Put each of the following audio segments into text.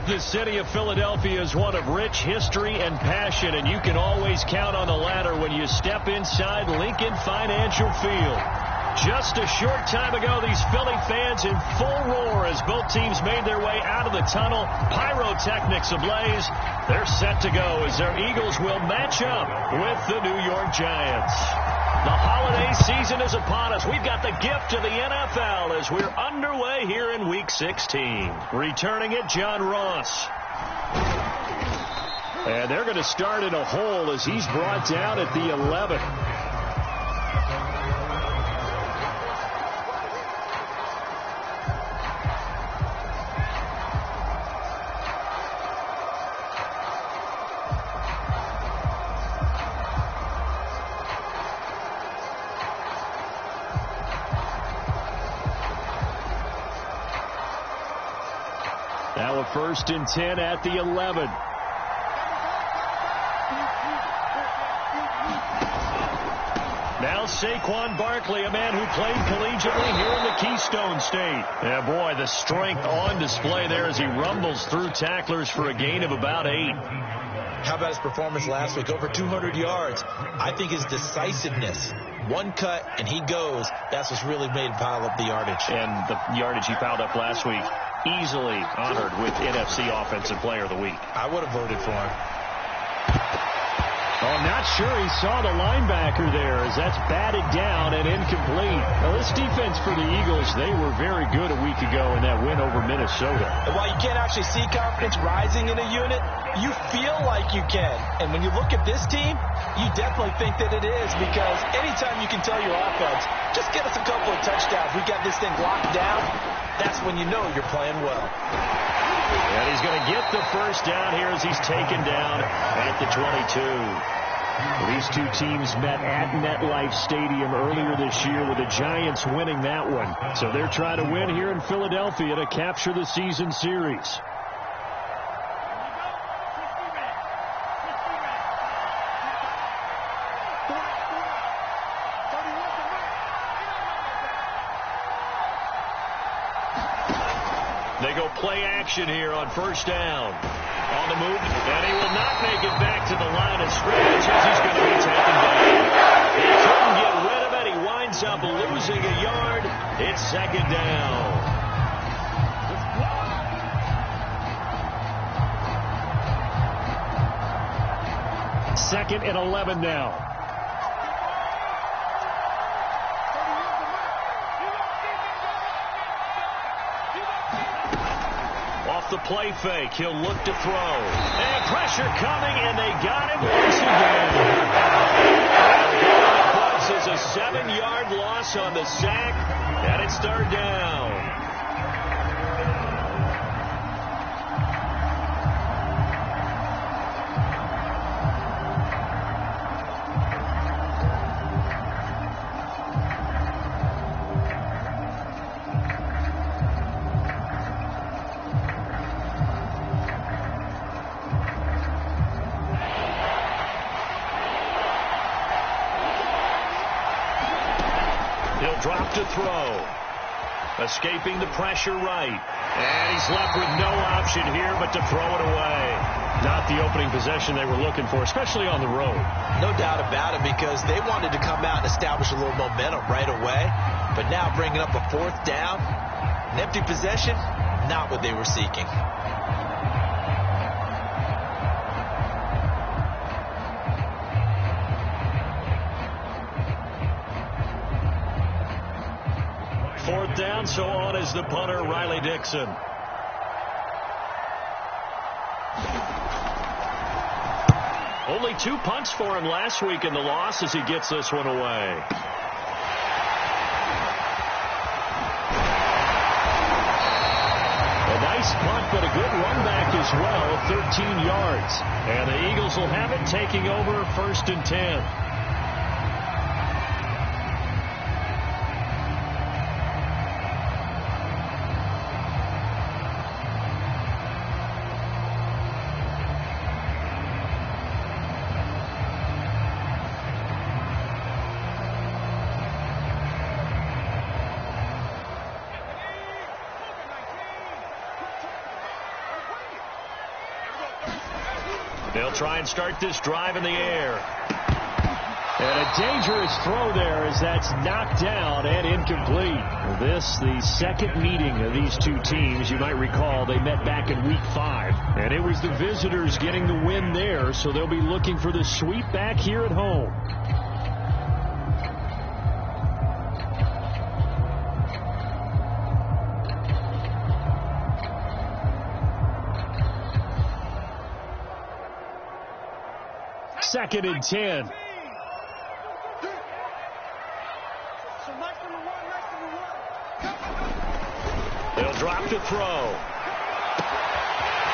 The city of Philadelphia is one of rich history and passion, and you can always count on the latter when you step inside Lincoln Financial Field. Just a short time ago, these Philly fans in full roar as both teams made their way out of the tunnel. Pyrotechnics ablaze. They're set to go as their Eagles will match up with the New York Giants. The holiday season is upon us. We've got the gift of the NFL as we're underway here in Week 16. Returning it, John Ross. And they're going to start in a hole as he's brought down at the 11. Now a 1st and 10 at the 11. Now Saquon Barkley, a man who played collegiately here in the Keystone State. Yeah, boy, the strength on display there as he rumbles through tacklers for a gain of about 8. How about his performance last week? Over 200 yards. I think his decisiveness. One cut, and he goes. That's what's really made him pile up the yardage. And the yardage he piled up last week, easily honored with NFC Offensive Player of the Week. I would have voted for him. Oh, not sure he saw the linebacker there as that's batted down and incomplete. Now, this defense for the Eagles, they were very good a week ago in that win over Minnesota. And while you can't actually see confidence rising in a unit, you feel like you can. And when you look at this team, you definitely think that it is, because anytime you can tell your offense, just get us a couple of touchdowns, we got this thing locked down, that's when you know you're playing well. And he's going to get the first down here as he's taken down at the 22. These two teams met at MetLife Stadium earlier this year with the Giants winning that one. So they're trying to win here in Philadelphia to capture the season series. They go play action here on 1st down. On the move, and he will not make it back to the line of scrimmage as he's going to be taken down. He couldn't get rid of it. He winds up losing a yard. It's 2nd down. Second and 11 now. The play fake. He'll look to throw. And pressure coming, and they got him once again. This is a 7-yard loss on the sack, and it's 3rd down. Drop to throw. Escaping the pressure right. And he's left with no option here but to throw it away. Not the opening possession they were looking for, especially on the road. No doubt about it, because they wanted to come out and establish a little momentum right away. But now bringing up a 4th down, an empty possession, not what they were seeking. Down, so on is the punter, Riley Dixon. Only 2 punts for him last week in the loss as he gets this one away. A nice punt, but a good run back as well, 13 yards. And the Eagles will have it, taking over 1st and 10. They'll try and start this drive in the air. And a dangerous throw there as that's knocked down and incomplete. This, the second meeting of these two teams. You might recall they met back in Week 5. And it was the visitors getting the win there, so they'll be looking for the sweep back here at home. Second and 10. They'll drop to throw.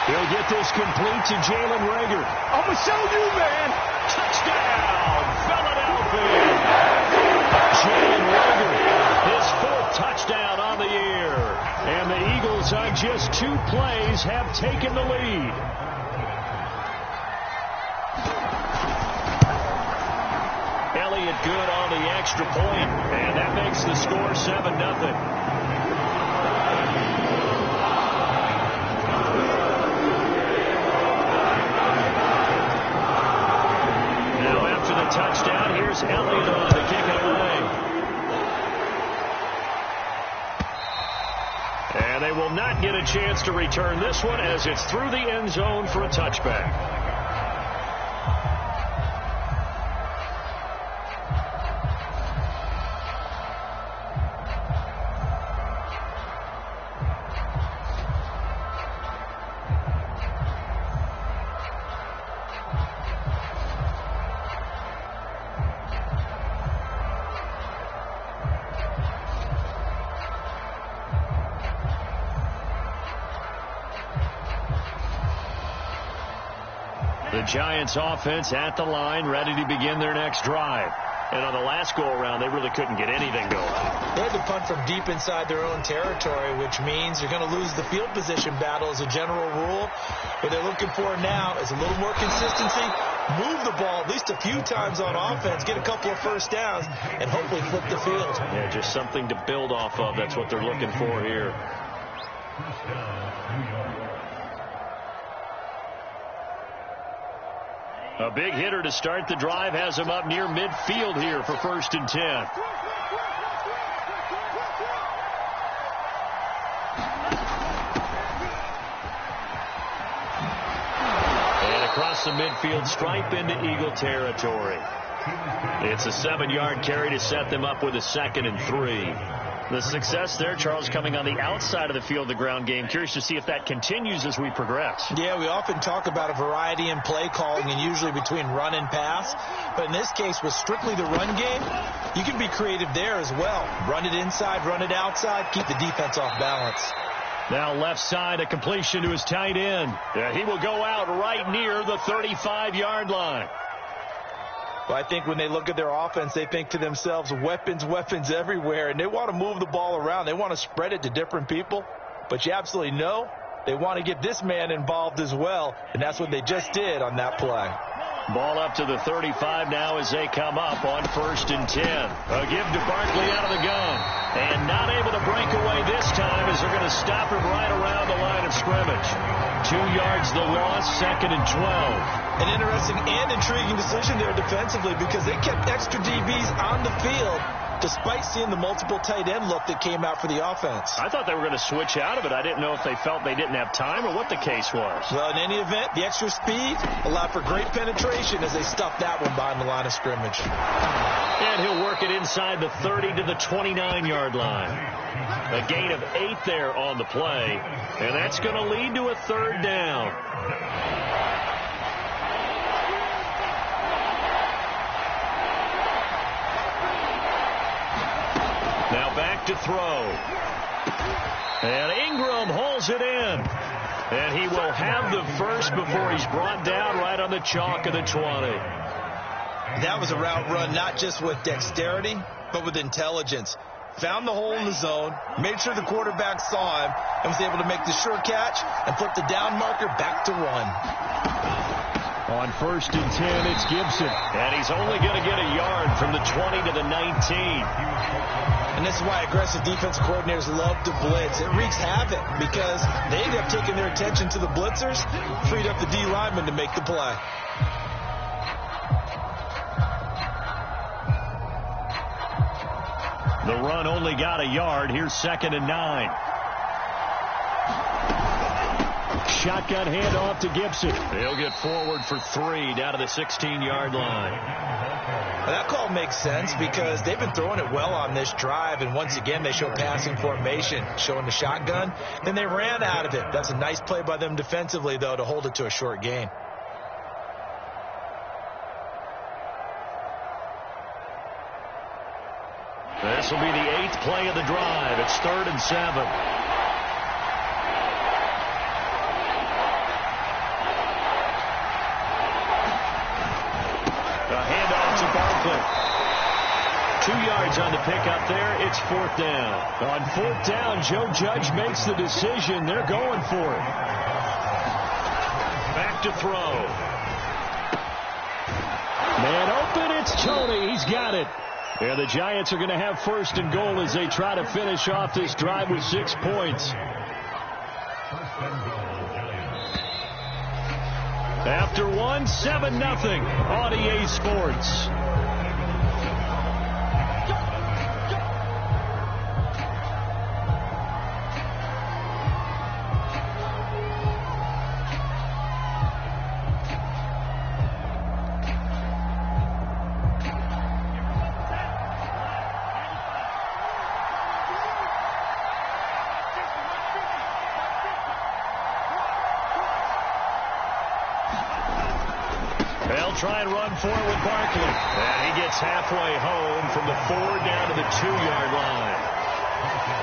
He'll get this complete to Jalen Reagor. I'm going to show you, man. Touchdown, Philadelphia. Jalen Reagor, his 4th touchdown on the year. And the Eagles on just 2 plays have taken the lead. Elliott good on the extra point, and that makes the score 7-0. Touchdown. Here's Elliott on to kick it away. And they will not get a chance to return this one as it's through the end zone for a touchback. The Giants offense at the line, ready to begin their next drive. And on the last go-around, they really couldn't get anything going. They had to punt from deep inside their own territory, which means you're going to lose the field position battle as a general rule. What they're looking for now is a little more consistency, move the ball at least a few times on offense, get a couple of first downs, and hopefully flip the field. Yeah, just something to build off of. That's what they're looking for here. A big hitter to start the drive has him up near midfield here for 1st and 10. And across the midfield stripe into Eagle territory. It's a 7-yard carry to set them up with a 2nd and 3. The success there, Charles, coming on the outside of the field, the ground game. Curious to see if that continues as we progress. Yeah, we often talk about a variety in play calling and usually between run and pass. But in this case, with strictly the run game, you can be creative there as well. Run it inside, run it outside, keep the defense off balance. Now left side, a completion to his tight end. He will go out right near the 35-yard line. Well, I think when they look at their offense, they think to themselves, weapons, weapons everywhere, and they want to move the ball around. They want to spread it to different people, but you absolutely know they want to get this man involved as well, and that's what they just did on that play. Ball up to the 35 now as they come up on 1st and 10. A give to Barkley out of the gun, and not able to break away this time as they're going to stop him right around the line of scrimmage. 2 yards the loss, 2nd and 12. An interesting and intriguing decision there defensively because they kept extra DBs on the field despite seeing the multiple tight end look that came out for the offense. I thought they were going to switch out of it. I didn't know if they felt they didn't have time or what the case was. Well, in any event, the extra speed allowed for great penetration as they stuffed that one behind the line of scrimmage. And he'll work it inside the 30 to the 29-yard line. A gain of 8 there on the play, and that's going to lead to a 3rd down. Now back to throw. And Ingram holds it in. And he will have the first before he's brought down right on the chalk of the 20. That was a route run not just with dexterity, but with intelligence. Found the hole in the zone, made sure the quarterback saw him, and was able to make the sure catch and flip the down marker back to run. On 1st and 10, it's Gibson. And he's only going to get a yard from the 20 to the 19. And this is why aggressive defensive coordinators love to blitz. It wreaks havoc because they end up taking their attention to the blitzers, freed up the D lineman to make the play. The run only got a yard. Here's 2nd and 9. Shotgun handoff to Gibson. He'll get forward for 3 down to the 16-yard line. That call makes sense because they've been throwing it well on this drive, and once again they show passing formation, showing the shotgun. Then they ran out of it. That's a nice play by them defensively, though, to hold it to a short gain. This will be the 8th play of the drive. It's 3rd and 7. The handoff to Barkley. 2 yards on the pickup there. It's 4th down. On 4th down, Joe Judge makes the decision. They're going for it. Back to throw. Man open. It's Tony. He's got it. And the Giants are going to have 1st and goal as they try to finish off this drive with 6 points. After 1, 7-0 on EA Sports. They'll try and run for it with Barkley. And he gets halfway home from the 4 down to the 2-yard line.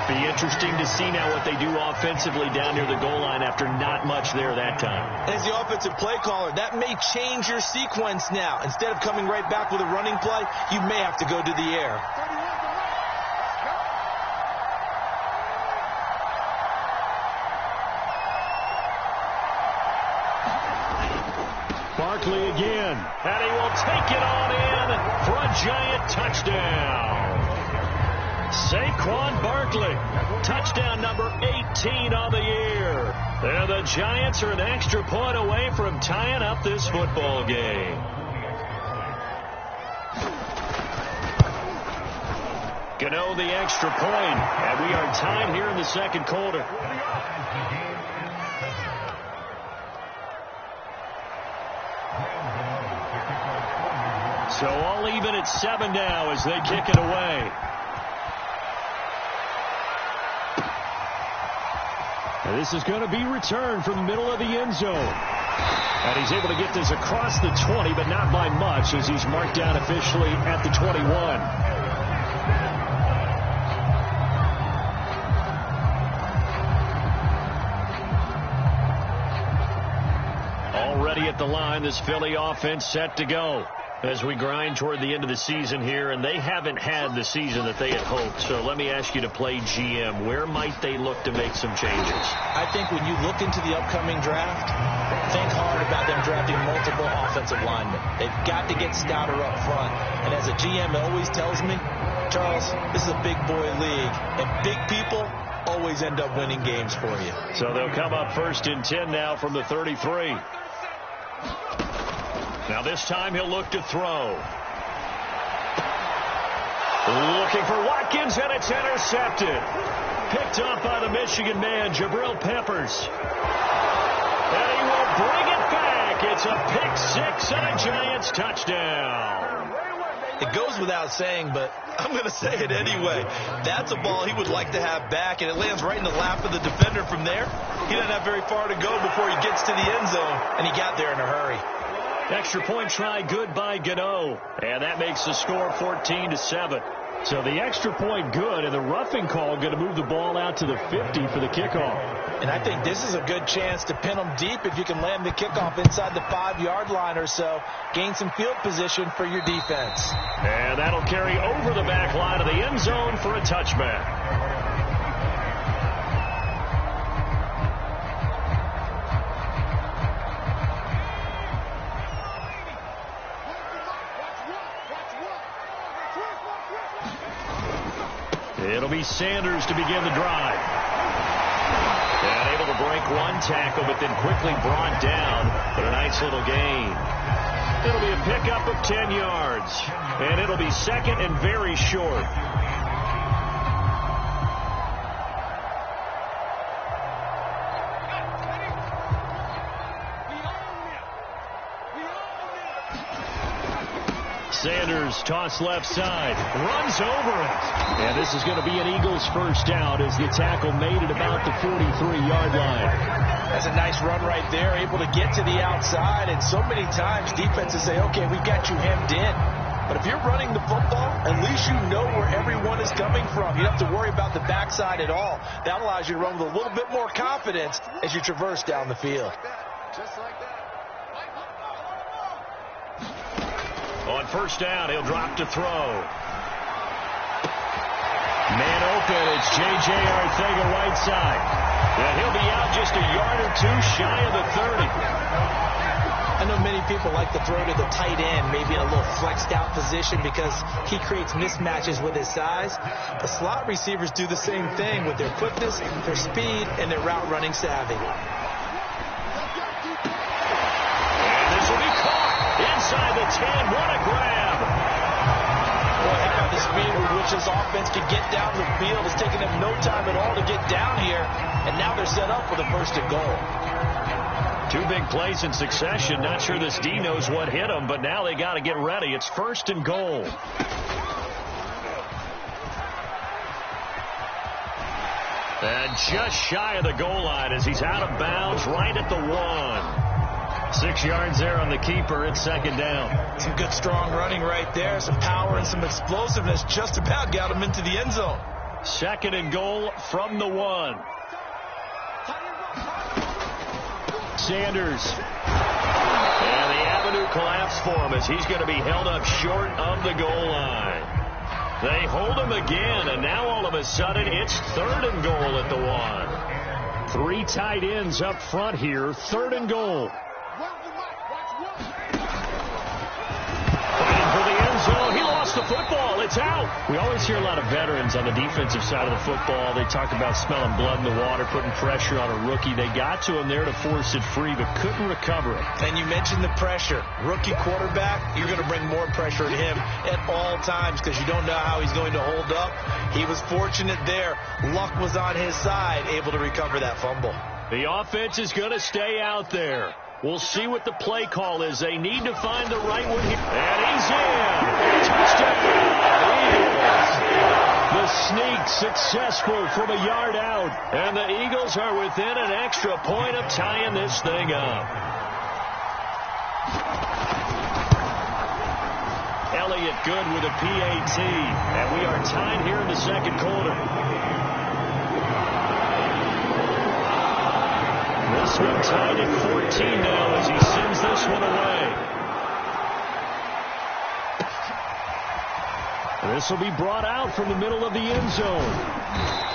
Be interesting to see now what they do offensively down near the goal line after not much there that time. As the offensive play caller, that may change your sequence now. Instead of coming right back with a running play, you may have to go to the air. Barkley again, and he will take it on in for a Giant touchdown. Saquon Barkley, touchdown number 18 on the year. And the Giants are an extra point away from tying up this football game. Gano the extra point, and we are tied here in the 2nd quarter. So all even at 7 now as they kick it away. And this is going to be returned from the middle of the end zone. And he's able to get this across the 20, but not by much as he's marked down officially at the 21. Already at the line, this Philly offense set to go as we grind toward the end of the season here, and they haven't had the season that they had hoped. So let me ask you to play GM. Where might they look to make some changes? I think when you look into the upcoming draft, think hard about them drafting multiple offensive linemen. They've got to get stouter up front. And as a GM always tells me, Charles, this is a big boy league, and big people always end up winning games for you. So they'll come up 1st and 10 now from the 33. Now this time he'll look to throw. Looking for Watkins, and it's intercepted. Picked up by the Michigan man, Jabril Peppers. And he will bring it back. It's a pick 6 and a Giants touchdown. It goes without saying, but I'm going to say it anyway. That's a ball he would like to have back, and it lands right in the lap of the defender from there. He doesn't have very far to go before he gets to the end zone, and he got there in a hurry. Extra point try good by Gano. And that makes the score 14-7. So the extra point good, and the roughing call going to move the ball out to the 50 for the kickoff. And I think this is a good chance to pin them deep if you can land the kickoff inside the 5-yard line or so. Gain some field position for your defense. And that'll carry over the back line of the end zone for a touchback. It'll be Sanders to begin the drive. And able to break one tackle, but then quickly brought down. But a nice little gain. It'll be a pickup of 10 yards. And it'll be second and very short. Sanders toss left side, runs over it. And this is going to be an Eagles first down as the tackle made it about the 43-yard line. That's a nice run right there, able to get to the outside. And so many times defenses say, okay, we got you hemmed in. But if you're running the football, at least you know where everyone is coming from. You don't have to worry about the backside at all. That allows you to run with a little bit more confidence as you traverse down the field. Just like that. On first down, he'll drop to throw. Man open, it's J.J. Arcega right side. And he'll be out just a yard or two shy of the 30. I know many people like to throw to the tight end, maybe in a little flexed out position because he creates mismatches with his size. The slot receivers do the same thing with their quickness, their speed, and their route running savvy. Inside the 10, what a grab. Boy, how about the speed with which this offense can get down the field. It's taken them no time at all to get down here, and now they're set up for the first and goal. Two big plays in succession. Not sure this D knows what hit them, but now they got to get ready. It's first and goal. And just shy of the goal line as he's out of bounds right at the 1. 6 yards there on the keeper. It's second down. Some good strong running right there. Some power and some explosiveness. Just about got him into the end zone. Second and goal from the 1. Sanders. And the avenue collapsed for him as he's going to be held up short of the goal line. They hold him again, and now all of a sudden it's third and goal at the 1. 3 tight ends up front here. Third and goal. He lost the football. It's out. We always hear a lot of veterans on the defensive side of the football. They talk about smelling blood in the water, putting pressure on a rookie. They got to him there to force it free, but couldn't recover it. And you mentioned the pressure. Rookie quarterback, you're going to bring more pressure at him at all times because you don't know how he's going to hold up. He was fortunate there. Luck was on his side, able to recover that fumble. The offense is going to stay out there. We'll see what the play call is. They need to find the right one here. And he's in. Touchdown. Eagles. The sneak successful from a yard out. And the Eagles are within an extra point of tying this thing up. Elliott good with a PAT. And we are tied here in the second quarter. This one tied at 14 now as he sends this one away. This will be brought out from the middle of the end zone.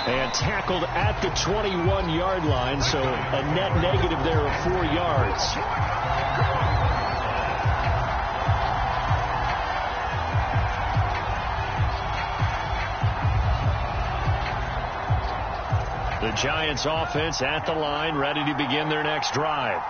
And tackled at the 21-yard line, so a net negative there of 4 yards. The Giants offense at the line, ready to begin their next drive.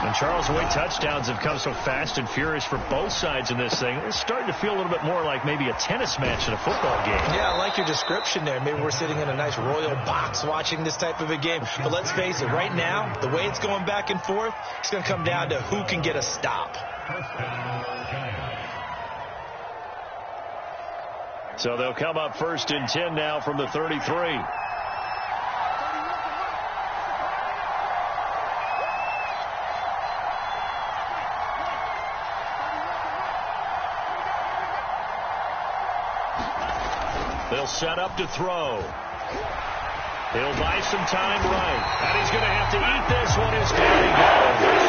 And Charles, the way touchdowns have come so fast and furious for both sides in this thing, it's starting to feel a little bit more like maybe a tennis match in a football game. Yeah, I like your description there. Maybe we're sitting in a nice royal box watching this type of a game. But let's face it, right now, the way it's going back and forth, it's going to come down to who can get a stop. So they'll come up first and 10 now from the 33. They'll set up to throw. He'll buy some time right. And he's going to have to eat this one as down he goes.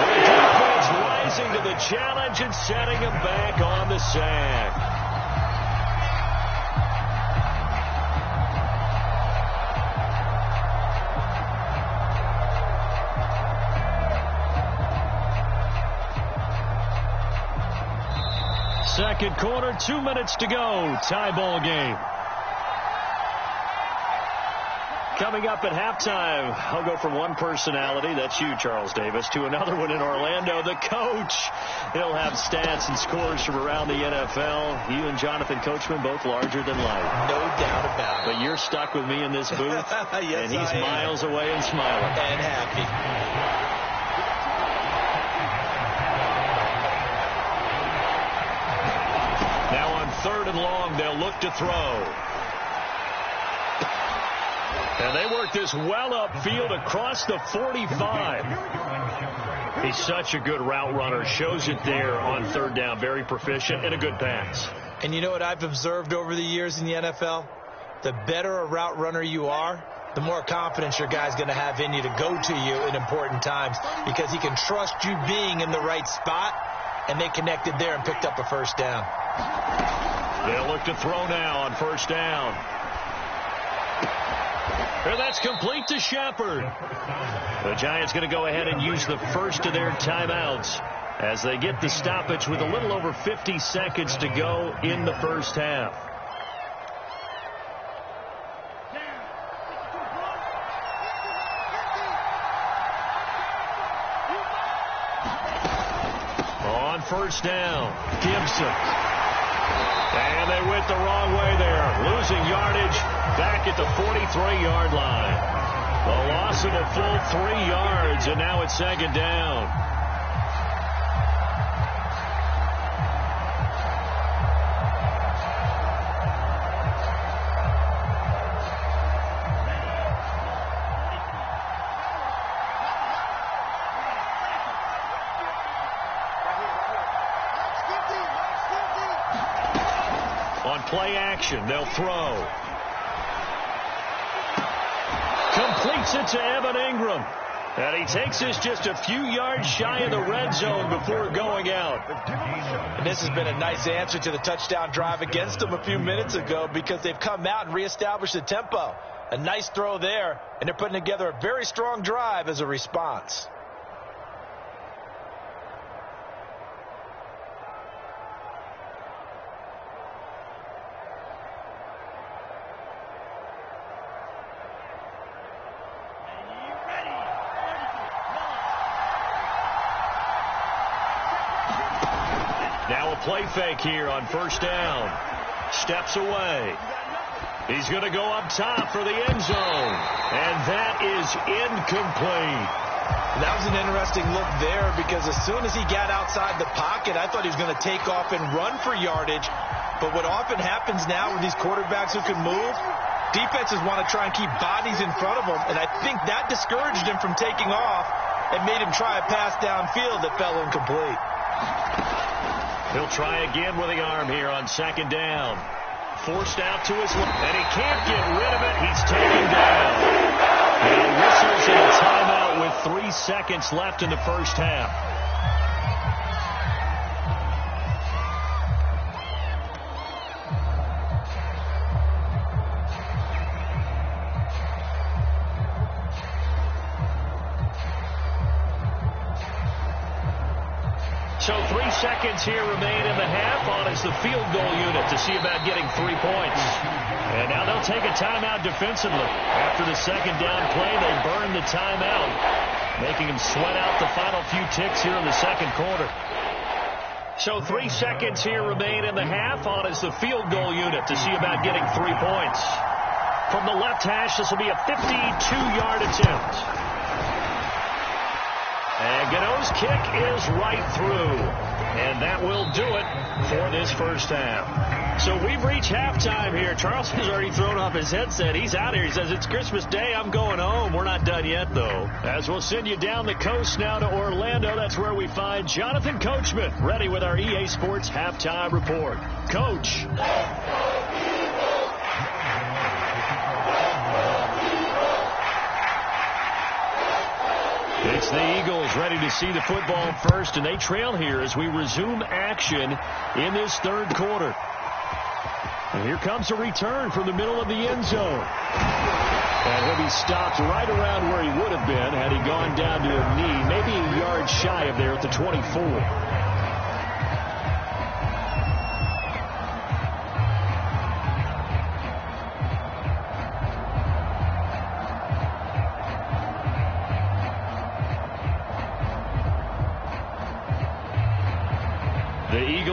The defense rising to the challenge and setting him back on the sack. Second quarter, 2 minutes to go. Tie ball game. Coming up at halftime, I'll go from one personality, that's you, Charles Davis, to another one in Orlando, the coach. He'll have stats and scores from around the NFL. You and Jonathan Coachman, both larger than life. No doubt about it. But you're stuck with me in this booth, yes, and he's miles away and smiling. And happy. Now on 3rd and long, they'll look to throw. And they work this well upfield across the 45. He's such a good route runner. Shows it there on 3rd down. Very proficient and a good pass. And you know what I've observed over the years in the NFL? The better a route runner you are, the more confidence your guy's going to have in you to go to you in important times, because he can trust you being in the right spot, and they connected there and picked up a 1st down. They'll look to throw now on 1st down. And that's complete to Shepard. The Giants going to go ahead and use the first of their timeouts as they get the stoppage with a little over 50 seconds to go in the first half. On 1st down, Gibson. And they went the wrong way there, losing yardage back at the 43-yard line. The loss of a full 3 yards, and now it's 2nd down. Play action. They'll throw. Completes it to Evan Ingram. And he takes this just a few yards shy of the red zone before going out. And this has been a nice answer to the touchdown drive against them a few minutes ago, because they've come out and reestablished the tempo. A nice throw there, and they're putting together a very strong drive as a response. Now a play fake here on 1st down. Steps away. He's going to go up top for the end zone. And that is incomplete. That was an interesting look there, because as soon as he got outside the pocket, I thought he was going to take off and run for yardage. But what often happens now with these quarterbacks who can move, defenses want to try and keep bodies in front of them. And I think that discouraged him from taking off and made him try a pass downfield that fell incomplete. He'll try again with the arm here on 2nd down. Forced out to his left, and he can't get rid of it. He's taken down. And he whistles in a timeout with 3 seconds left in the first half. So 3 seconds here remain in the half. On is the field goal unit to see about getting 3 points. And now they'll take a timeout defensively. After the 2nd down play, they burn the timeout, making them sweat out the final few ticks here in the 2nd quarter. So 3 seconds here remain in the half. On is the field goal unit to see about getting 3 points. From the left hash, this will be a 52-yard attempt. And Gano's kick is right through. And that will do it for this first half. So we've reached halftime here. Charles has already thrown off his headset. He's out here. He says, it's Christmas Day. I'm going home. We're not done yet, though. As we'll send you down the coast now to Orlando. That's where we find Jonathan Coachman, ready with our EA Sports Halftime Report. Coach. It's the Eagles ready to see the football first, and they trail here as we resume action in this 3rd quarter. And here comes a return from the middle of the end zone. And he'll be stopped right around where he would have been had he gone down to a knee, maybe a yard shy of there at the 24.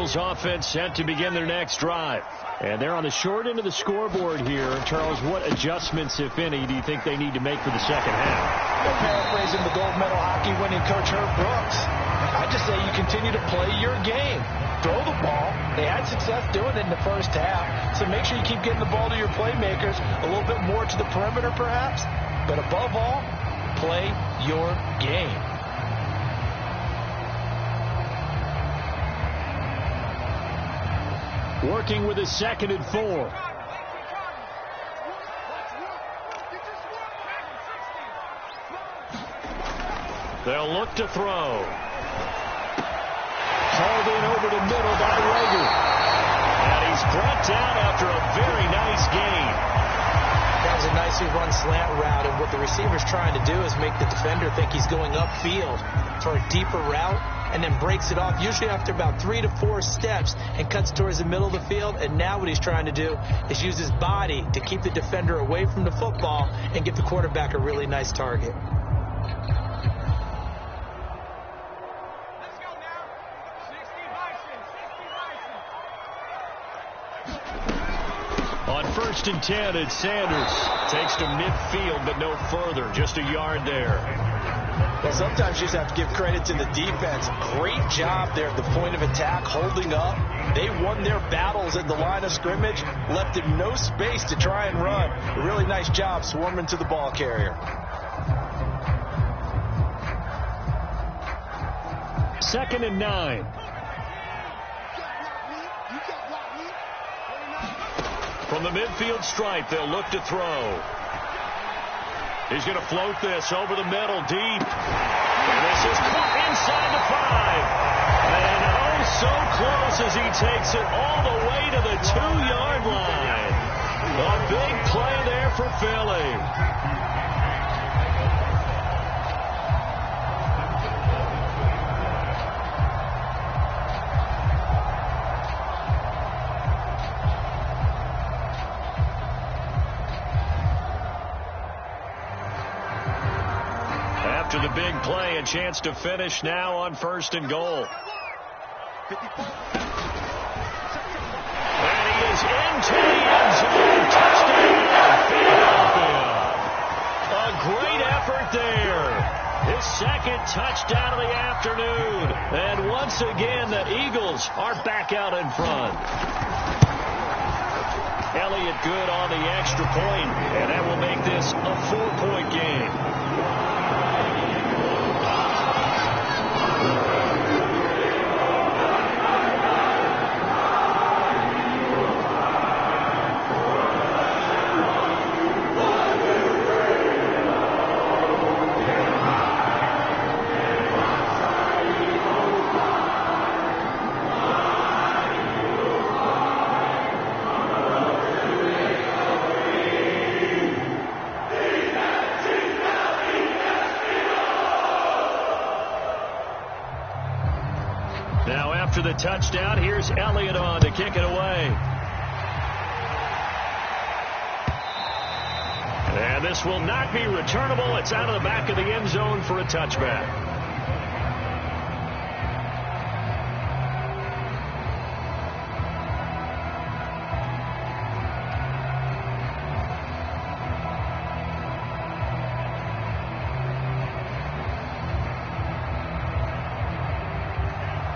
Eagles offense set to begin their next drive. And they're on the short end of the scoreboard here. Charles, what adjustments, if any, do you think they need to make for the second half? Well, paraphrasing the gold medal hockey winning coach Herb Brooks, I just say you continue to play your game. Throw the ball. They had success doing it in the first half. So make sure you keep getting the ball to your playmakers, a little bit more to the perimeter perhaps. But above all, play your game. Working with a 2nd and 4. They'll look to throw. Called in over the middle by Rager. And he's brought down after a very nice gain. That was a nicely run slant route, and what the receiver's trying to do is make the defender think he's going upfield for a deeper route, and then breaks it off, usually after about 3 to 4 steps, and cuts towards the middle of the field. And now what he's trying to do is use his body to keep the defender away from the football and give the quarterback a really nice target. On 1st and 10, it's Sanders. Takes to midfield, but no further. Just a yard there. Well, sometimes you just have to give credit to the defense. Great job there at the point of attack, holding up. They won their battles at the line of scrimmage, left him no space to try and run. A really nice job swarming to the ball carrier. 2nd and 9. From the midfield stripe, they'll look to throw. He's going to float this over the middle, deep. And this is caught inside the 5. And oh, so close as he takes it all the way to the 2-yard line. A big play there for Philly. After the big play, a chance to finish now on 1st and goal. And he is into the end zone. Touchdown, Philadelphia. A great effort there. His 2nd touchdown of the afternoon. And once again, the Eagles are back out in front. Elliott good on the extra point, and that will make this a 4-point game. Now after the touchdown, here's Elliott on to kick it away. And this will not be returnable. It's out of the back of the end zone for a touchback.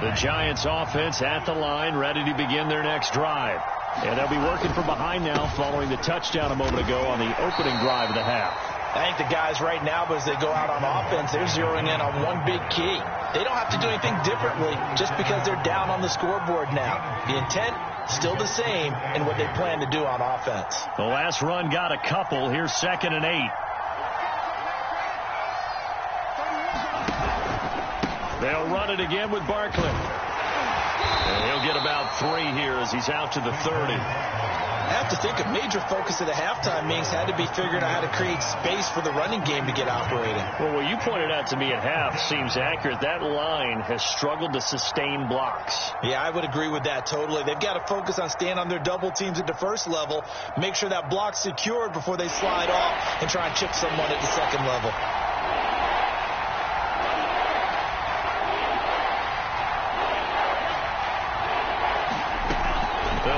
The Giants offense at the line, ready to begin their next drive. And they'll be working from behind now following the touchdown a moment ago on the opening drive of the half. I think the guys right now, as they go out on offense, they're zeroing in on one big key. They don't have to do anything differently just because they're down on the scoreboard now. The intent, still the same in what they plan to do on offense. The last run got a couple. Here's 2nd and 8. They'll run it again with Barkley. And he'll get about 3 here as he's out to the 30. I have to think a major focus of the halftime meetings had to be figuring out how to create space for the running game to get operating. Well, what you pointed out to me at half seems accurate. That line has struggled to sustain blocks. Yeah, I would agree with that totally. They've got to focus on staying on their double teams at the first level, make sure that block's secured before they slide off and try and chip someone at the second level.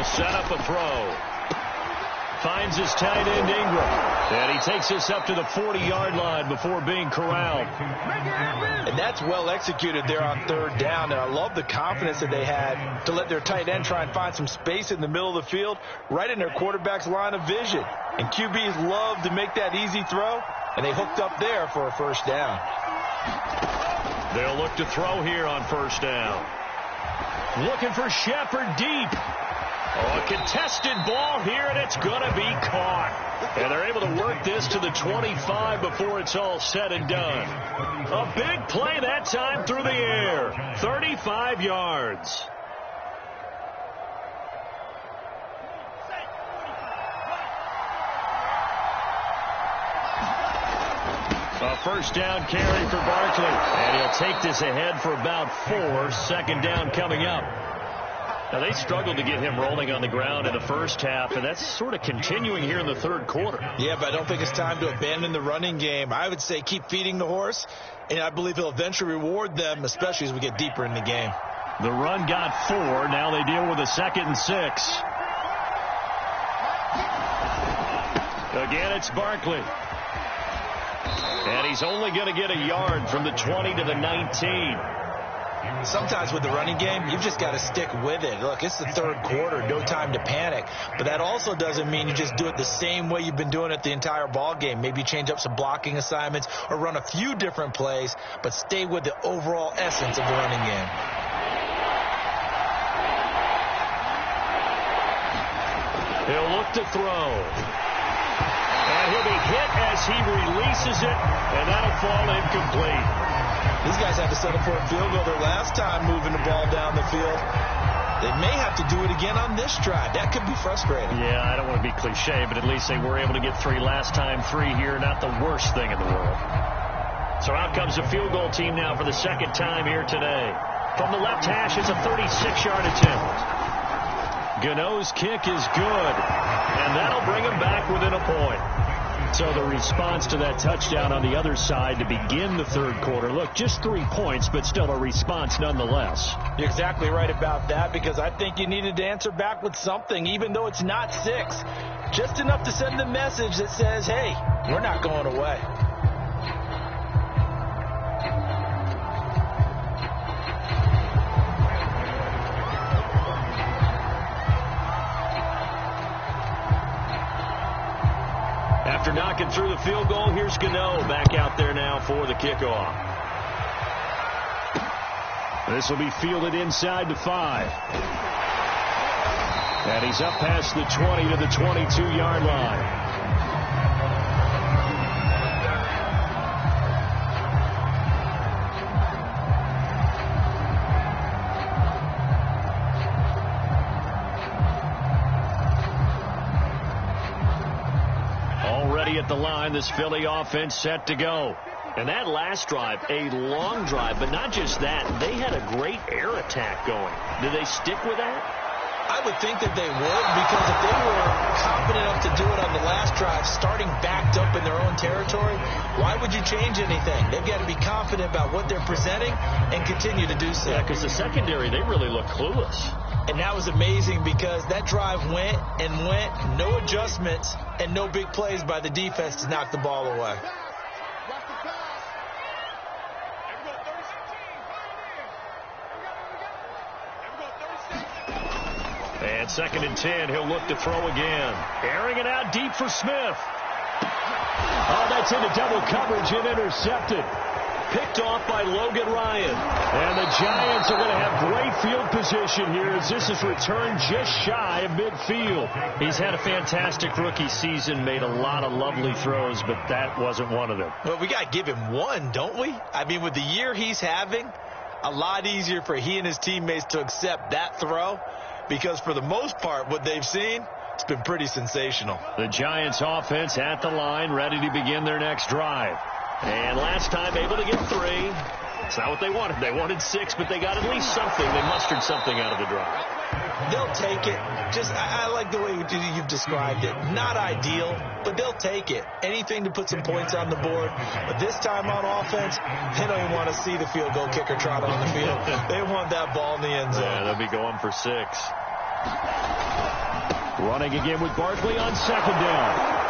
He'll set up a throw. Finds his tight end, Ingram. And he takes us up to the 40-yard line before being corralled. And that's well executed there on third down. And I love the confidence that they had to let their tight end try and find some space in the middle of the field, right in their quarterback's line of vision. And QBs love to make that easy throw, and they hooked up there for a first down. They'll look to throw here on first down. Looking for Shepard deep. Oh, a contested ball here, and it's going to be caught. And they're able to work this to the 25 before it's all said and done. A big play that time through the air. 35 yards. A first down carry for Barkley. And he'll take this ahead for about 4. Second down coming up. Now, they struggled to get him rolling on the ground in the first half, and that's sort of continuing here in the third quarter. Yeah, but I don't think it's time to abandon the running game. I would say keep feeding the horse, and I believe he'll eventually reward them, especially as we get deeper in the game. The run got 4. Now they deal with a 2nd and 6. Again, it's Barkley. And he's only going to get a yard from the 20 to the 19. Sometimes with the running game, you've just got to stick with it. Look, it's the third quarter, no time to panic. But that also doesn't mean you just do it the same way you've been doing it the entire ball game. Maybe change up some blocking assignments or run a few different plays, but stay with the overall essence of the running game. He'll look to throw. And he'll be hit as he releases it, and that'll fall incomplete. These guys had to settle for a field goal their last time moving the ball down the field. They may have to do it again on this drive. That could be frustrating. Yeah, I don't want to be cliche, but at least they were able to get 3 last time. 3 here, not the worst thing in the world. So out comes the field goal team now for the second time here today. From the left hash, it's a 36-yard attempt. Gano's kick is good, and that'll bring him back within a point. So the response to that touchdown on the other side to begin the third quarter. Look, just 3 points, but still a response nonetheless. You're exactly right about that, because I think you needed to answer back with something, even though it's not 6. Just enough to send the message that says, hey, we're not going away. After knocking through the field goal, here's Gano back out there now for the kickoff. This will be fielded inside the 5. And he's up past the 20 to the 22-yard line. At the line, this Philly offense set to go. And that last drive, a long drive, but not just that. They had a great air attack going. Do they stick with that? I would think that they would, because if they were confident enough to do it on the last drive, starting backed up in their own territory, why would you change anything? They've got to be confident about what they're presenting and continue to do so. Yeah, because the secondary, they really look clueless. And that was amazing, because that drive went and went, no adjustments and no big plays by the defense to knock the ball away. And 2nd and 10, he'll look to throw again. Airing it out deep for Smith. Oh, that's into double coverage and intercepted. Picked off by Logan Ryan. And the Giants are going to have great field position here as this is returned just shy of midfield. He's had a fantastic rookie season, made a lot of lovely throws, but that wasn't one of them. Well, we got to give him one, don't we? I mean, with the year he's having, a lot easier for he and his teammates to accept that throw, because for the most part, what they've seen, it's been pretty sensational. The Giants offense at the line, ready to begin their next drive. And last time able to get 3. It's not what they wanted. They wanted 6, but they got at least something. They mustered something out of the drive. They'll take it. I like the way you've described it. Not ideal, but they'll take it. Anything to put some points on the board. But this time on offense, they don't even want to see the field goal kicker trot on the field. They want that ball in the end zone. Yeah, they'll be going for 6. Running again with Barkley on second down.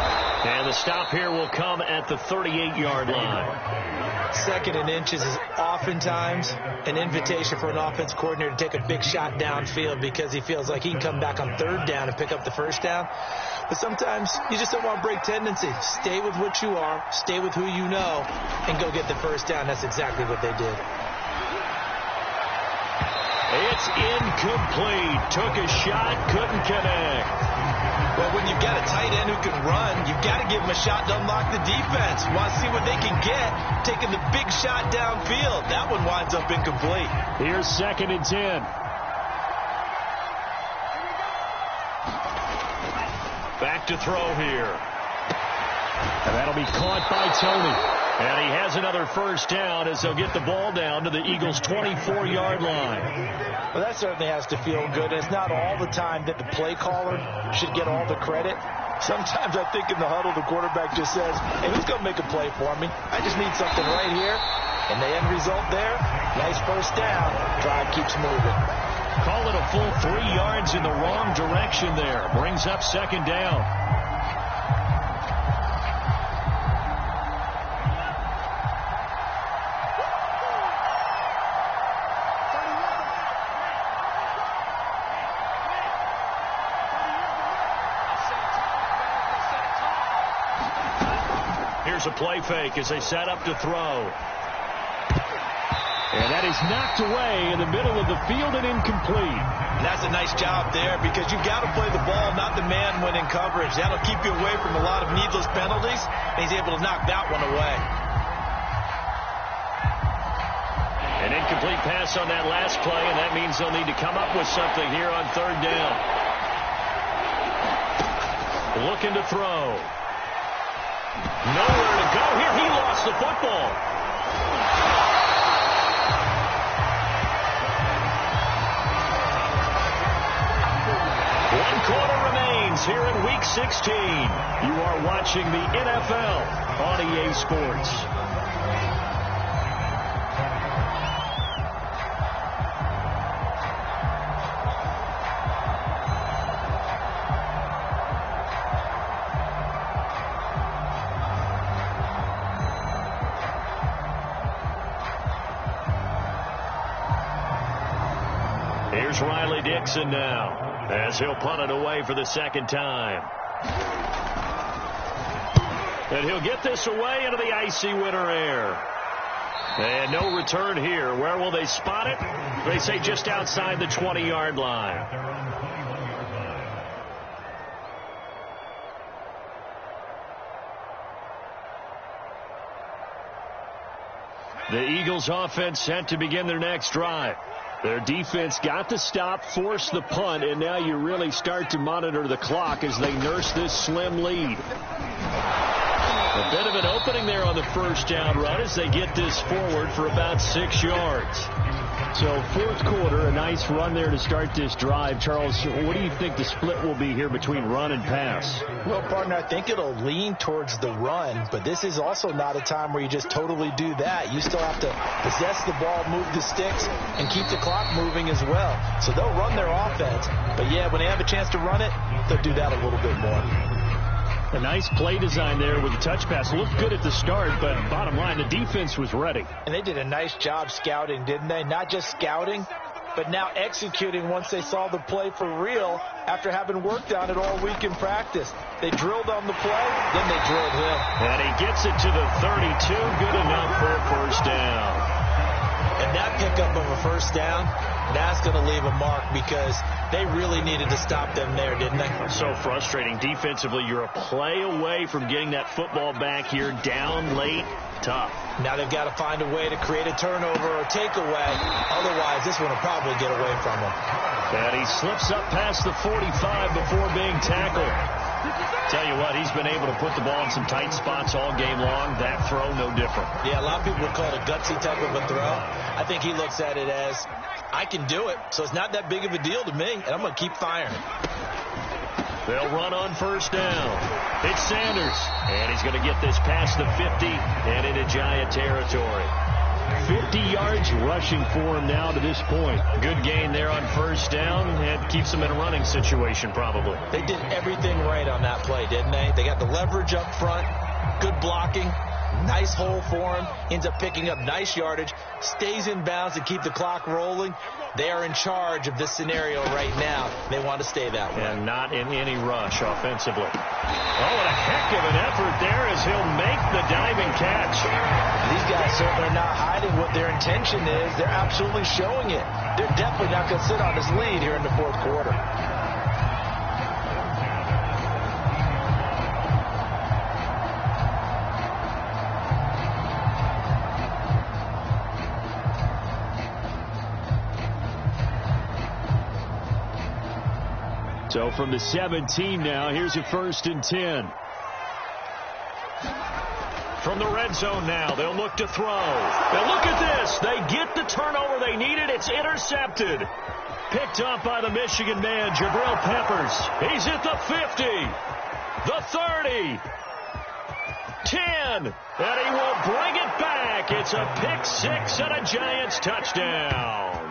And the stop here will come at the 38-yard line. Second and inches is oftentimes an invitation for an offense coordinator to take a big shot downfield because he feels like he can come back on third down and pick up the first down. But sometimes you just don't want to break tendency. Stay with what you are, stay with who you know, and go get the first down. That's exactly what they did. It's incomplete. Took a shot, couldn't connect. Well, when you've got a tight end who can run, you've got to give him a shot to unlock the defense. Want to see what they can get, taking the big shot downfield. That one winds up incomplete. Here's 2nd and 10. Back to throw here. And that'll be caught by Tony. And he has another first down as they'll get the ball down to the Eagles' 24-yard line. Well, that certainly has to feel good. It's not all the time that the play caller should get all the credit. Sometimes I think in the huddle, the quarterback just says, hey, who's going to make a play for me? I just need something right here. And the end result there, nice first down. Drive keeps moving. Call it a full 3 yards in the wrong direction there. Brings up second down. Here's a play fake as they set up to throw. And that is knocked away in the middle of the field and incomplete. That's a nice job there because you've got to play the ball, not the man when in coverage. That'll keep you away from a lot of needless penalties, and he's able to knock that one away. An incomplete pass on that last play, and that means they'll need to come up with something here on third down. Looking to throw. Nowhere to go here. He lost the football. One quarter remains here in Week 16. You are watching the NFL on EA Sports. Here's Riley Dixon now, as he'll punt it away for the second time. And he'll get this away into the icy winter air. And no return here. Where will they spot it? They say just outside the 20-yard line. The Eagles offense set to begin their next drive. Their defense got the stop, forced the punt, and now you really start to monitor the clock as they nurse this slim lead. A bit of an opening there on the first down run as they get this forward for about 6 yards. So fourth quarter, a nice run there to start this drive. Charles, what do you think the split will be here between run and pass? Well, partner, I think it'll lean towards the run, but this is also not a time where you just totally do that. You still have to possess the ball, move the sticks, and keep the clock moving as well. So they'll run their offense, but yeah, when they have a chance to run it, they'll do that a little bit more. A nice play design there with the touch pass. Looked good at the start, but bottom line, the defense was ready. And they did a nice job scouting, didn't they? Not just scouting, but now executing once they saw the play for real after having worked on it all week in practice. They drilled on the play, then they drilled him. And he gets it to the 32. Good enough for a first down. And that pickup of a first down, that's going to leave a mark because they really needed to stop them there, didn't they? So frustrating. Defensively, you're a play away from getting that football back here down late. Tough. Now they've got to find a way to create a turnover or takeaway. Otherwise, this one will probably get away from them. And he slips up past the 45 before being tackled. Tell you what, he's been able to put the ball in some tight spots all game long. That throw, no different. Yeah, a lot of people would call it a gutsy type of a throw. I think he looks at it as, I can do it, so it's not that big of a deal to me, and I'm going to keep firing. They'll run on first down. It's Sanders, and he's going to get this past the 50 and into Giant territory. 50 yards rushing for him now to this point. Good gain there on first down. It keeps them in a running situation probably. They did everything right on that play, didn't they? They got the leverage up front, good blocking, nice hole for him, ends up picking up nice yardage, stays in bounds to keep the clock rolling. They are in charge of this scenario right now. They want to stay that way. And not in any rush offensively. Oh, and a heck of an effort there as he'll make the diving catch. These guys certainly are not hiding what their intention is. They're absolutely showing it. They're definitely not going to sit on this lead here in the fourth quarter. So from the 17 now, here's a 1st and 10. From the red zone now, they'll look to throw. And look at this. They get the turnover they needed. It's intercepted. Picked up by the Michigan man, Jabril Peppers. He's at the 50, the 30, 10, and he will bring it back. It's a pick six and a Giants touchdown.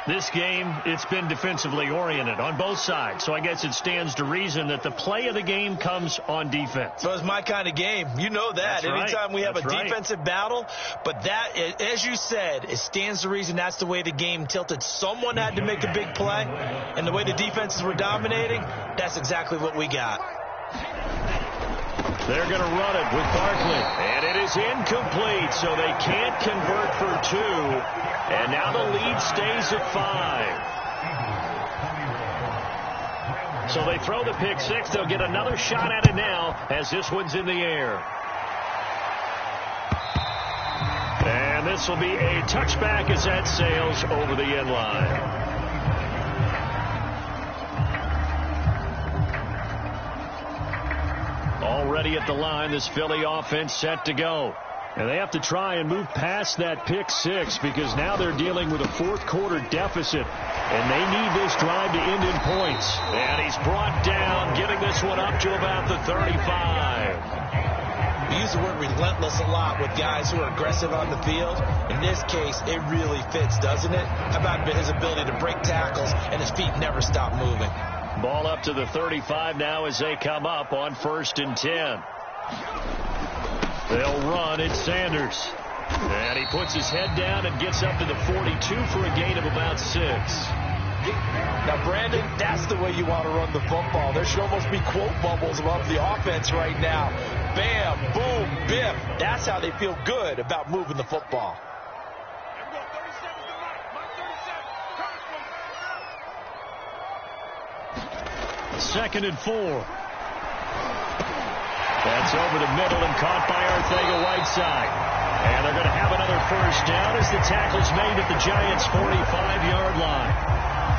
This game, it's been defensively oriented on both sides, so I guess it stands to reason that the play of the game comes on defense. So it's my kind of game. You know that. Anytime we have a defensive battle, but that, as you said, it stands to reason that's the way the game tilted. Someone had to make the big play, and the way the defenses were dominating, that's exactly what we got. They're going to run it with Barkley, and it is incomplete, so they can't convert for 2. And now the lead stays at 5. So they throw the pick six. They'll get another shot at it now as this one's in the air. And this will be a touchback as that sails over the end line. Already at the line, this Philly offense set to go. And they have to try and move past that pick six because now they're dealing with a fourth quarter deficit. And they need this drive to end in points. And he's brought down, getting this one up to about the 35. We use the word relentless a lot with guys who are aggressive on the field. In this case, it really fits, doesn't it? How about his ability to break tackles and his feet never stop moving? Ball up to the 35 now as they come up on 1st and 10. They'll run. It's Sanders. And he puts his head down and gets up to the 42 for a gain of about 6. Now, Brandon, that's the way you want to run the football. There should almost be quote bubbles above the offense right now. Bam, boom, biff. That's how they feel good about moving the football. 2nd and 4. That's over the middle and caught by Arcega-Whiteside. And they're going to have another first down as the tackle's made at the Giants' 45-yard line.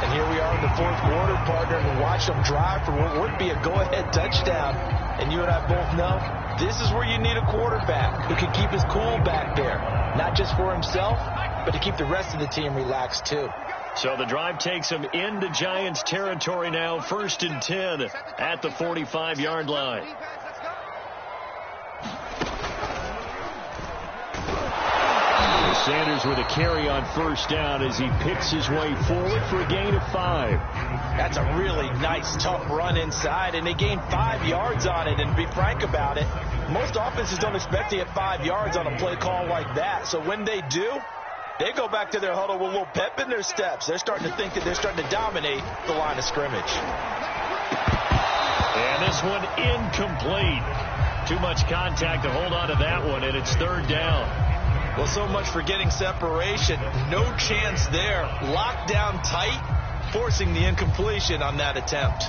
And here we are in the fourth quarter, partner, and watch them drive for what would be a go-ahead touchdown. And you and I both know this is where you need a quarterback who can keep his cool back there. Not just for himself, but to keep the rest of the team relaxed too. So the drive takes them into Giants territory now. 1st and 10 at the 45-yard line. Sanders with a carry on first down as he picks his way forward for a gain of 5. That's a really nice, tough run inside, and they gained 5 yards on it. And to be frank about it, most offenses don't expect to get 5 yards on a play call like that. So when they do, they go back to their huddle with a little pep in their steps. They're starting to think that they're starting to dominate the line of scrimmage. And this one incomplete. Too much contact to hold on to that one, and it's 3rd down. Well, so much for getting separation. No chance there. Locked down tight, forcing the incompletion on that attempt.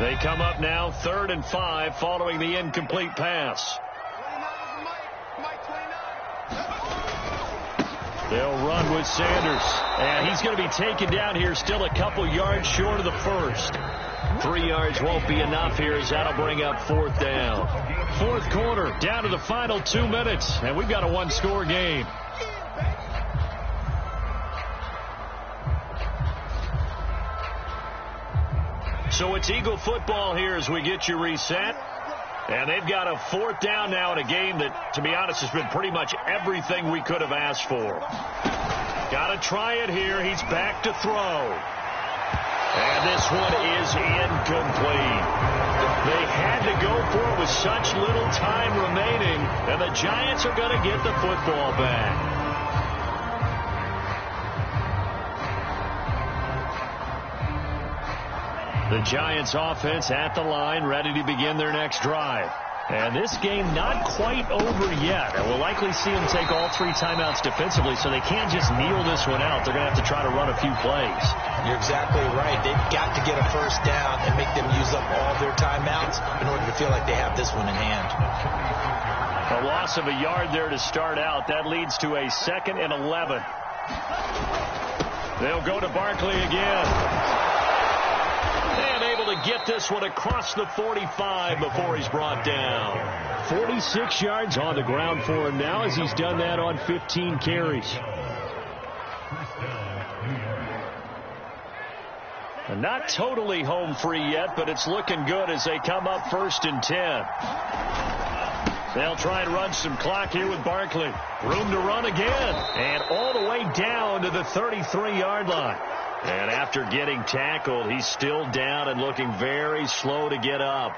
They come up now 3rd and 5 following the incomplete pass. They'll run with Sanders. And he's going to be taken down here still a couple yards short of the first. 3 yards won't be enough here as that'll bring up 4th down. Fourth quarter, down to the final 2 minutes. And we've got a one-score game. So it's Eagle football here as we get you reset. And they've got a 4th down now in a game that, to be honest, has been pretty much everything we could have asked for. Got to try it here. He's back to throw. And this one is incomplete. They had to go for it with such little time remaining, and the Giants are going to get the football back. The Giants offense at the line, ready to begin their next drive. And this game not quite over yet. And we'll likely see them take all 3 timeouts defensively, so they can't just kneel this one out. They're going to have to try to run a few plays. You're exactly right. They've got to get a first down and make them use up all their timeouts in order to feel like they have this one in hand. A loss of a yard there to start out. That leads to a 2nd and 11. They'll go to Barkley again. And able to get this one across the 45 before he's brought down. 46 yards on the ground for him now as he's done that on 15 carries. And not totally home free yet, but it's looking good as they come up 1st and 10. They'll try and run some clock here with Barkley. Room to run again. And all the way down to the 33-yard line. And after getting tackled, he's still down and looking very slow to get up.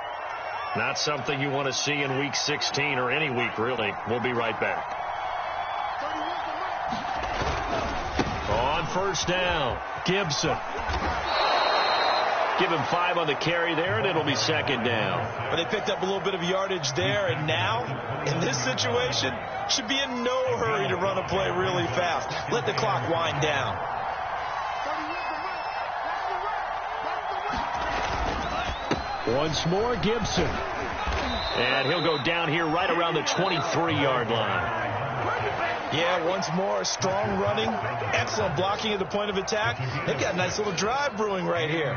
Not something you want to see in Week 16 or any week, really. We'll be right back. On 1st down, Gibson. Give him 5 on the carry there, and it'll be 2nd down. Well, they picked up a little bit of yardage there, and now, in this situation, should be in no hurry to run a play really fast. Let the clock wind down. Once more, Gibson. And he'll go down here right around the 23-yard line. Yeah, once more, strong running, excellent blocking at the point of attack. They've got a nice little drive brewing right here.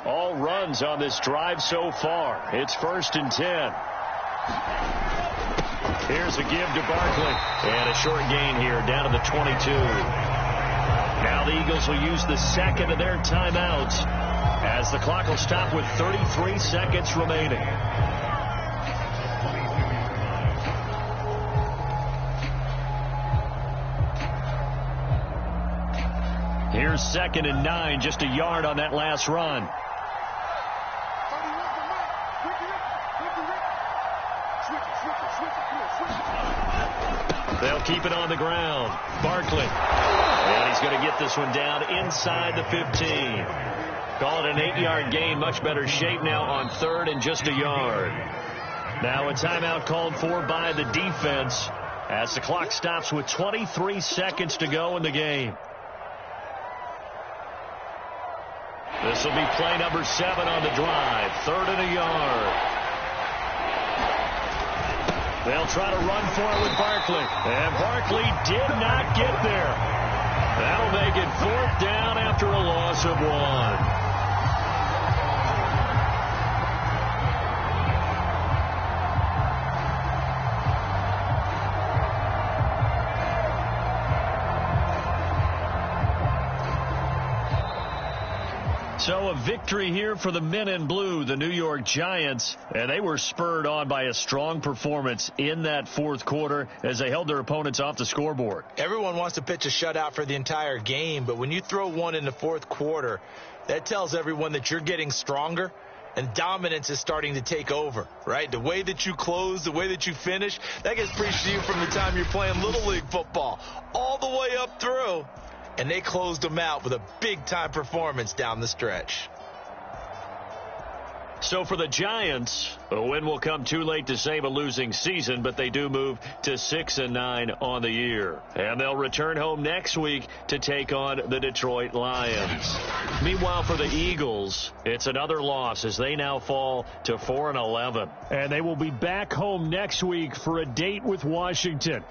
All runs on this drive so far. It's 1st and 10. Here's a give to Barkley. And a short gain here down to the 22. Now the Eagles will use the 2nd of their timeouts as the clock will stop with 33 seconds remaining. Here's 2nd and 9, just a yard on that last run. They'll keep it on the ground. Barkley. And he's going to get this one down inside the 15. Call it an 8-yard gain. Much better shape now on 3rd and just a yard. Now a timeout called for by the defense as the clock stops with 23 seconds to go in the game. This will be play number 7 on the drive. 3rd and a yard. They'll try to run for it with Barkley. And Barkley did not get there. That'll make it 4th down after a loss of 1. So a victory here for the men in blue, the New York Giants, and they were spurred on by a strong performance in that 4th quarter as they held their opponents off the scoreboard. Everyone wants to pitch a shutout for the entire game, but when you throw one in the 4th quarter, that tells everyone that you're getting stronger and dominance is starting to take over, right? The way that you close, the way that you finish, that gets preached to you from the time you're playing Little League football all the way up through. And they closed them out with a big-time performance down the stretch. So for the Giants, a win will come too late to save a losing season, but they do move to 6-9 on the year. And they'll return home next week to take on the Detroit Lions. Meanwhile, for the Eagles, it's another loss as they now fall to 4-11. And they will be back home next week for a date with Washington.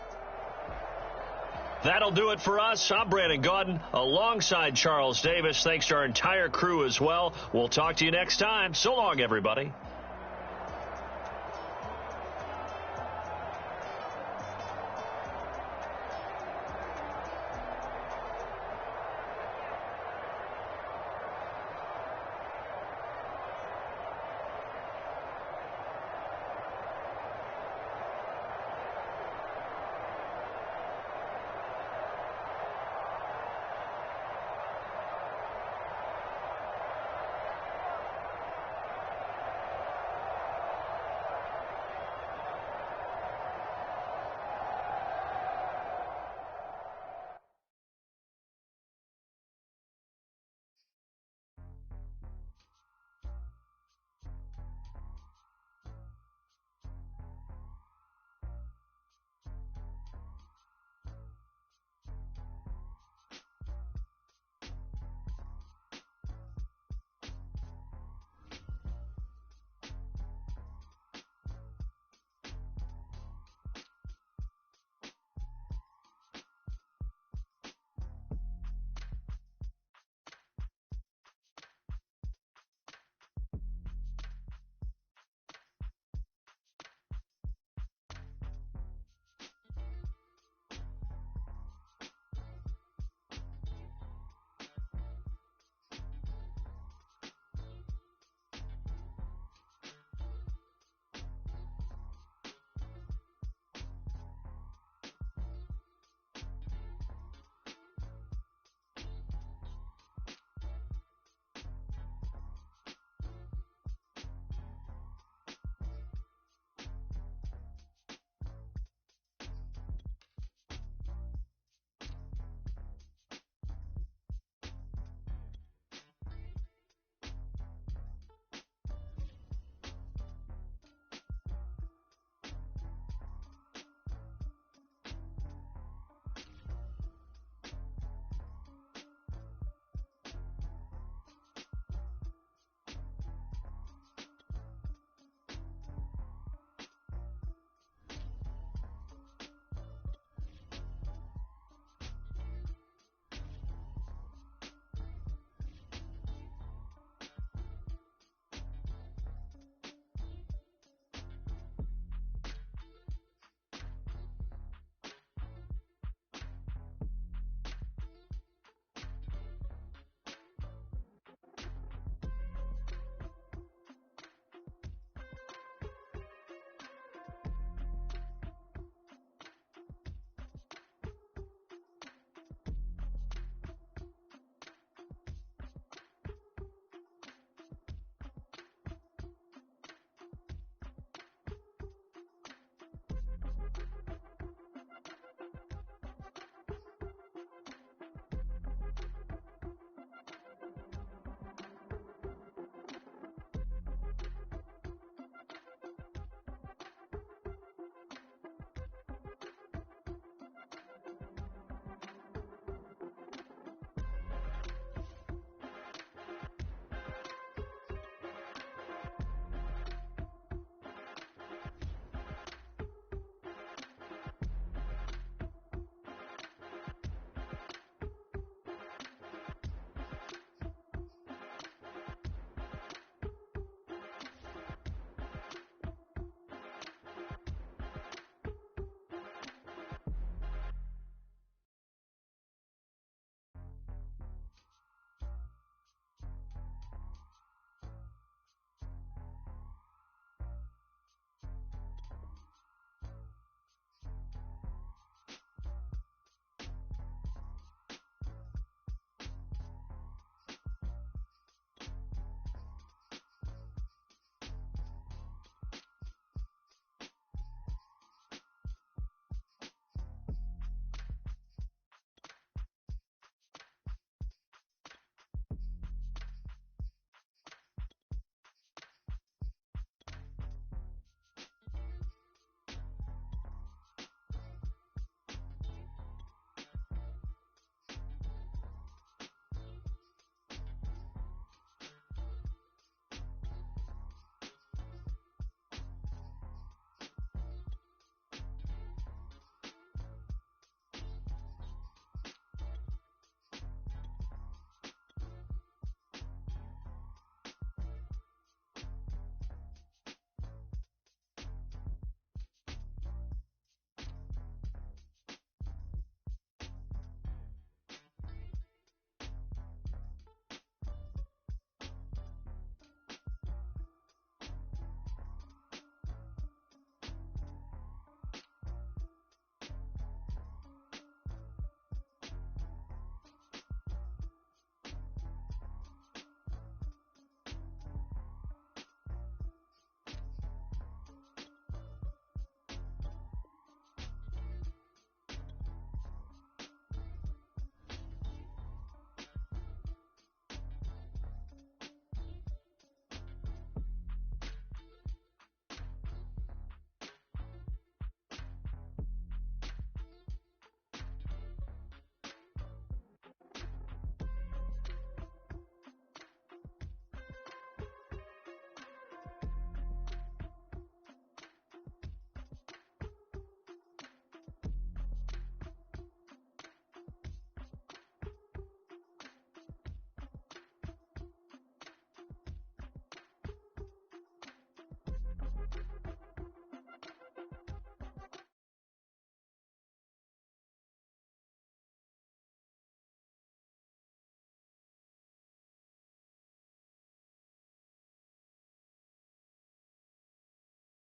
That'll do it for us. I'm Brandon Gaudin alongside Charles Davis. Thanks to our entire crew as well. We'll talk to you next time. So long, everybody.